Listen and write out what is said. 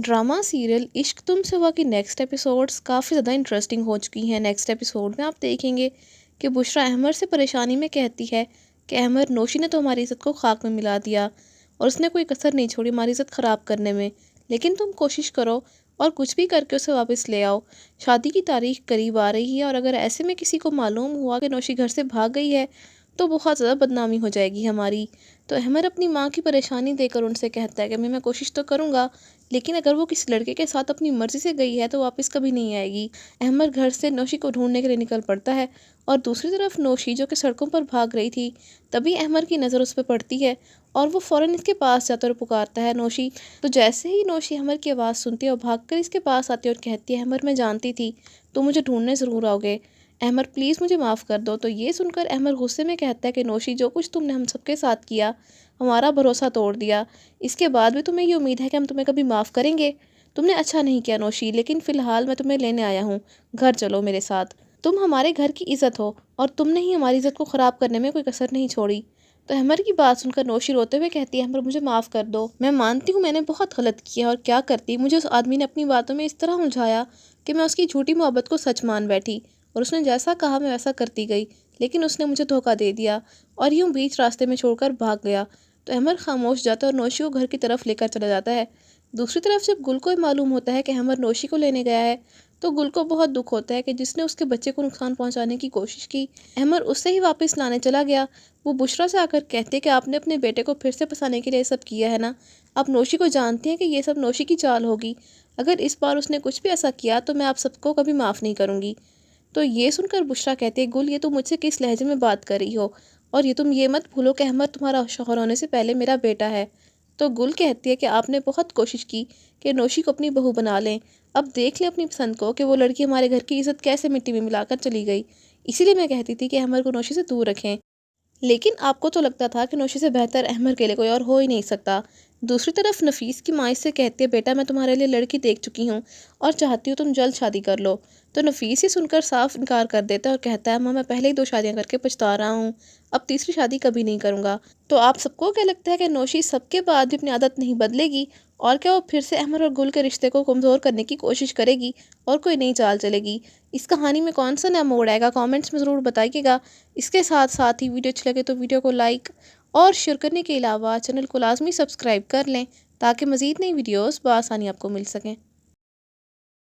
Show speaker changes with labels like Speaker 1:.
Speaker 1: Drama serial इश्क तुमसे हुआ की नेक्स्ट एपिसोड्स काफ़ी ज़्यादा इंटरेस्टिंग हो चुकी हैं। नेक्स्ट एपिसोड में आप देखेंगे कि बुशरा अहमर से परेशानी में कहती है कि अहमर, नौशी ने तो हमारी इज़्ज़त को खाक में मिला दिया और उसने कोई कसर नहीं छोड़ी हमारी इज़्ज़त ख़राब करने में। लेकिन तुम कोशिश करो और कुछ भी करके उसे वापस ले आओ। शादी की तारीख करीब आ रही है और अगर ऐसे में किसी को मालूम हुआ कि नौशी घर से भाग गई है तो बहुत ज़्यादा बदनामी हो जाएगी हमारी। तो अहमर अपनी माँ की परेशानी देकर उनसे कहता है कि मैं कोशिश तो करूँगा, लेकिन अगर वो किसी लड़के के साथ अपनी मर्ज़ी से गई है तो वापस कभी नहीं आएगी। अहमर घर से नौशी को ढूंढने के लिए निकल पड़ता है और दूसरी तरफ नौशी, जो कि सड़कों पर भाग रही थी, तभी अहमर की नज़र उस पर पड़ती है और वो फ़ौरन इसके पास जाता और पुकारता है, नौशी। तो जैसे ही नौशी अहमर की आवाज़ सुनती है और भागकर इसके पास आती है और कहती है, अहमर, मैं जानती थी तुम मुझे ढूंढने ज़रूर आओगे। अहमर, प्लीज़ मुझे माफ़ कर दो। तो ये सुनकर अहमर गुस्से में कहता है कि नौशी, जो कुछ तुमने हम सबके साथ किया, हमारा भरोसा तोड़ दिया, इसके बाद भी तुम्हें ये उम्मीद है कि हम तुम्हें कभी माफ़ करेंगे? तुमने अच्छा नहीं किया नौशी, लेकिन फ़िलहाल मैं तुम्हें लेने आया हूँ। घर चलो मेरे साथ। तुम हमारे घर की इज़्ज़त हो और तुमने ही हमारी इज़्ज़त को ख़राब करने में कोई कसर नहीं छोड़ी। तो अहमर की बात सुनकर नौशी रोते हुए कहती है, अहमर, मुझे माफ़ कर दो। मैं मानती हूँ मैंने बहुत गलत किया और क्या करती, मुझे उस आदमी ने अपनी बातों में इस तरह उलझाया कि मैं उसकी झूठी मोहब्बत को सच मान बैठी और उसने जैसा कहा मैं वैसा करती गई, लेकिन उसने मुझे धोखा दे दिया और यूँ बीच रास्ते में छोड़कर भाग गया। तो अहमर खामोश जाता है और नौशी को घर की तरफ लेकर चला जाता है। दूसरी तरफ जब गुल को मालूम होता है कि अहमर नौशी को लेने गया है तो गुल को बहुत दुख होता है कि जिसने उसके बच्चे को नुकसान पहुंचाने की कोशिश की, अहमर उससे ही वापस लाने चला गया। वो बुशरा से आकर कहते हैं कि आपने अपने बेटे को फिर से फंसाने के लिए सब किया है ना। आप नौशी को जानते हैं कि ये सब नौशी की चाल होगी। अगर इस बार उसने कुछ भी ऐसा किया तो मैं आप सबको कभी माफ़ नहीं करूँगी। तो ये सुनकर बुशरा कहती है, गुल, ये तुम मुझसे किस लहजे में बात कर रही हो, और ये तुम ये मत भूलो कि अहमद तुम्हारा शौहर होने से पहले मेरा बेटा है। तो गुल कहती है कि आपने बहुत कोशिश की कि नौशी को अपनी बहू बना लें, अब देख लें अपनी पसंद को कि वो लड़की हमारे घर की इज़्ज़त कैसे मिट्टी में मिलाकर चली गई। इसीलिए मैं कहती थी कि अहमद को नौशी से दूर रखें, लेकिन आपको तो लगता था कि नौशी से बेहतर अहमर के लिए कोई और हो ही नहीं सकता। दूसरी तरफ नफीस की माँ इससे कहती है, बेटा, मैं तुम्हारे लिए लड़की देख चुकी हूँ और चाहती हूँ तुम जल्द शादी कर लो। तो नफीस ये सुनकर साफ इनकार कर देता है और कहता है, माँ, मैं पहले ही 2 शादियाँ करके पछता रहा हूँ, अब तीसरी शादी कभी नहीं करूँगा। तो आप सबको क्या लगता है कि नौशी सबके बाद भी अपनी आदत नहीं बदलेगी, और क्या वो फिर से अहमर और गुल के रिश्ते को कमज़ोर करने की कोशिश करेगी और कोई नई चाल चलेगी? इस कहानी में कौन सा नया मोड़ आएगा, कमेंट्स में ज़रूर बताइएगा। इसके साथ साथ ही वीडियो अच्छी लगे तो वीडियो को लाइक और शेयर करने के अलावा चैनल को लाजमी सब्सक्राइब कर लें ताकि मज़ीद नई वीडियोस बआसानी आपको मिल सकें।